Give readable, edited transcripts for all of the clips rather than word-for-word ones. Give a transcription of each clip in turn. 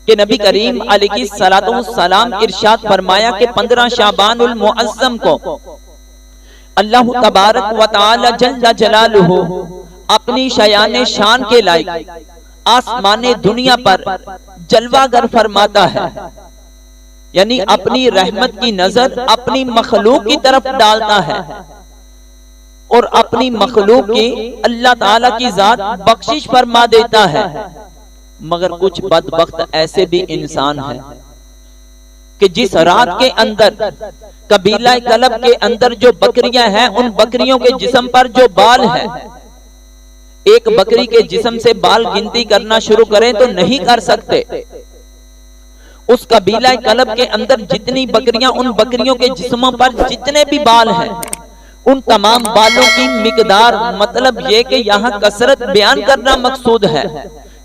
कि नबी करीम अलैहिस्सलाम इरशाद फरमाया कि 15 शाबानुल मुअज्जम को अल्लाह तबारक व तआला जल्ल जलालुहु अपनी शयाने शान के लायक आसमाने दुनिया पर जलवागर फरमाता है, यानी अपनी रहमत की नजर अपनी मखलूक की तरफ डालता है और अपनी मखलूक की अल्लाह ताला की जात बख्शिश फरमा देता है। मगर कुछ बदबख्त ऐसे भी इंसान हैं कि जिस रात के अंदर कबीला कलब के अंदर जो बकरियां हैं, उन बकरियों के जिस्म पर जो बाल है, एक बकरी के जिस्म से बाल गिनती करना शुरू करें तो नहीं कर सकते। उस कबीला कलब के अंदर जितनी बकरियां, उन बकरियों के जिस्मों पर जितने भी बाल हैं, उन तमाम बालों की मिकदार, मतलब ये कि यहाँ कसरत बयान करना मकसूद है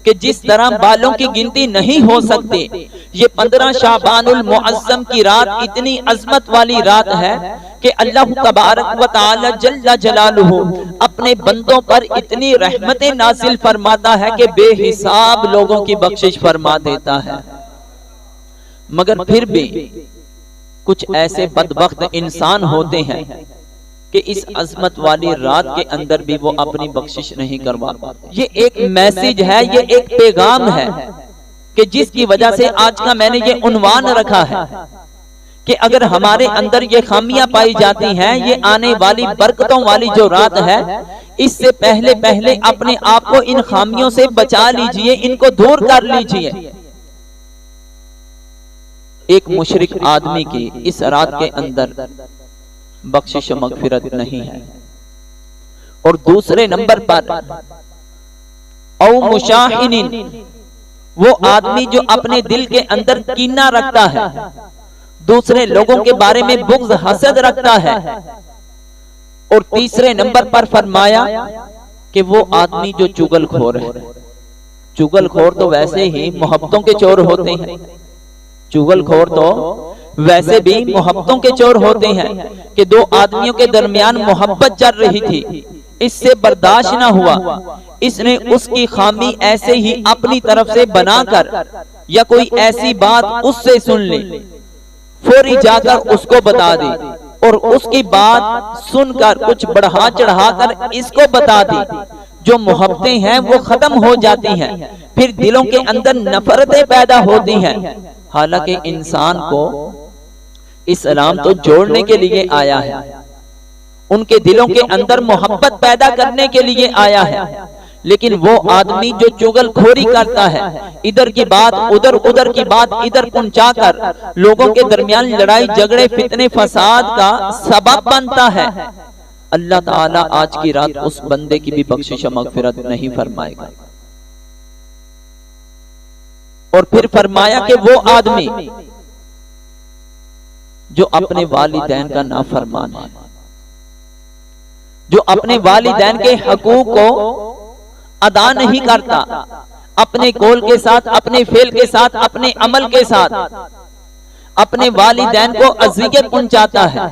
कि जिस तरह बालों की गिनती नहीं हो सकती, ये 15 शाबानुल मुअज्जम की रात इतनी अजमत वाली रात है कि अल्लाह तबारक व तआला जल्ल जलालुहु अपने बंदों पर इतनी रहमतें नाजिल फरमाता है कि बेहिसाब लोगों की बख्शिश फरमा देता है। मगर फिर भी कुछ ऐसे बदबख्त इंसान होते हैं कि इस अजमत वाली रात के अंदर भी वो अपनी बख्शिश नहीं करवा पाते। ये एक मैसेज है, ये एक पैगाम है कि जिसकी वजह से आज का मैंने ये उन्वान रखा है कि अगर हमारे अंदर ये खामियां पाई जाती हैं, ये आने वाली बरकतों वाली जो रात है, इससे पहले पहले अपने आप को इन खामियों से बचा लीजिए, इनको दूर कर लीजिए। एक मुशरिक आदमी की इस रात के अंदर बख्शिश मगफिरत नहीं है। और दूसरे नंबर पर औ मुशाहिनिन, वो आदमी जो अपने दिल के अंदर कीना रखता है, दूसरे लोगों के बारे में बुग़्ज़ हसद रखता है। और तीसरे नंबर पर फरमाया कि वो आदमी जो चुगलखोर है। चुगलखोर तो वैसे ही मोहब्बतों के चोर होते हैं, चुगलखोर तो वैसे भी मोहब्बतों के चोर होते हैं कि दो आदमियों के दरमियान मोहब्बत चल रही थी, इससे बर्दाश्त ना हुआ, इसने उसकी खामी ऐसे ही अपनी तरफ से बनाकर या कोई ऐसी बात उससे सुन ली, फौरी जाकर उसको बता दी और उसकी बात सुनकर कुछ बढ़ा चढ़ाकर इसको बता दी। जो मोहब्बतें हैं वो खत्म हो जाती हैं, फिर दिलों के अंदर नफरतें पैदा होती हैं। हालांकि इंसान को इस्लाम तो जोड़ने के लिए आया है, उनके दिलों के अंदर मोहब्बत पैदा करने के लिए आया है, लेकिन वो आदमी जो चुगलखोरी करता है, इधर की बात उधर, उधर की बात इधर पहुंचाकर लोगों के दरमियान लड़ाई झगड़े फितने फसाद का सबब बनता है, अल्लाह ताला आज की रात उस बंदे की भी बख्शिश मगफिरत नहीं फरमाएगा। और फिर फरमाया कि वो आदमी जो अपने वालिदैन का नाफरमान है, जो अपने वालिदैन के हकूक को अदा नहीं करता, अपने कौल के साथ, अपने फेल के साथ, अपने अमल के साथ अपने वालिदैन को अज़ियत पहुंचाता है,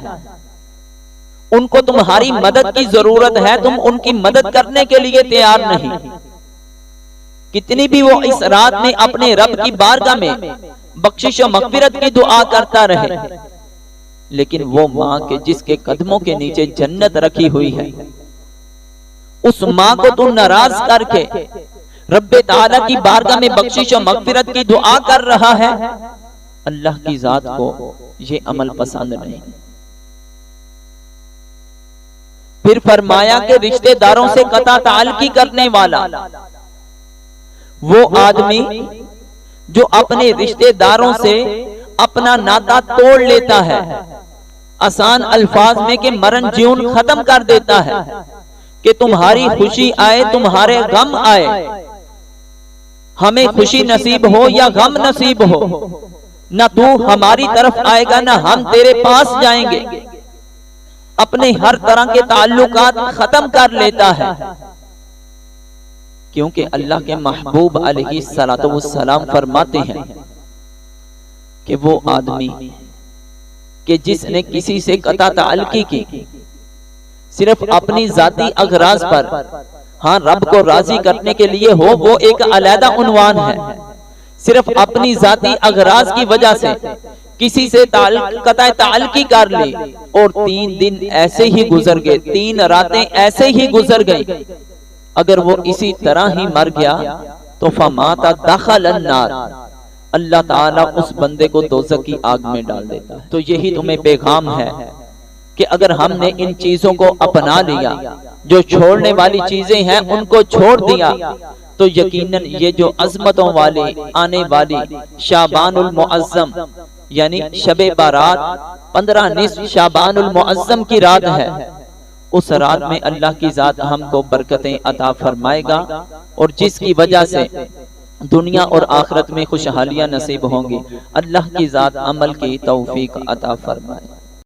उनको तुम्हारी मदद की जरूरत है, तुम उनकी मदद करने के लिए तैयार नहीं। कितनी भी वो इस रात में अपने रब की बारगाह में बख्शिश और मग़फ़िरत की दुआ करता रहे, लेकिन वो माँ के जिसके कदमों के नीचे जन्नत रखी हुई है, उस माँ को तू नाराज करके रब्बे ताला की बारगाह में बख्शिश और मग़फ़िरत की दुआ कर रहा है, अल्लाह की जात को ये अमल पसंद नहीं। फिर फरमाया कि रिश्तेदारों से कता ताल्लुकी करने वाला वो आदमी जो अपने रिश्तेदारों से अपना नाता तोड़ लेता है, आसान अल्फाज में कि मरण जीवन खत्म कर देता है कि तुम्हारी खुशी आए तुम्हारे गम आए, हमें खुशी नसीब हो या गम नसीब हो, ना तू हमारी तरफ आएगा ना हम तेरे पास जाएंगे, अपने हर तरह के ताल्लुकात खत्म कर लेता है। क्योंकि अल्लाह के महबूब अलैहिस्सलातु वस्सलाम फरमाते हैं कि वो आदमी कि जिसने किसी से कता ताल्लुकी की सिर्फ अपनी जाती अगराज पर, हाँ रब को राजी करने के लिए हो, वो एक अलहदा उन्वान है। सिर्फ अपनी जाती अगराज की वजह से किसी से कताए ताल्लुकी कर ली और 3 दिन ऐसे ही गुजर गए, 3 रातें ऐसे ही गुजर गई। अगर वो इसी तरह ही मर गया तो फमाता दखल अन्नार, अल्लाह ताला उस बंदे को दोज़ख की आग में डाल देता है। तो यही तुम्हें पैगाम है कि अगर हमने इन चीजों को अपना लिया, जो छोड़ने वाली चीजें हैं उनको छोड़ दिया, तो यकीनन ये जो अजमतों वाली आने वाली शाबानुल मुअज्जम यानी शबे बारात 15 निस्फ शाबानुल मुअज्जम की रात है, उस रात में अल्लाह की जात हमको बरकतें अता फरमाएगा और जिसकी वजह से दुनिया और आखिरत में खुशहालियां नसीब होंगी। अल्लाह की जात अमल की तौफीक अता फरमाए।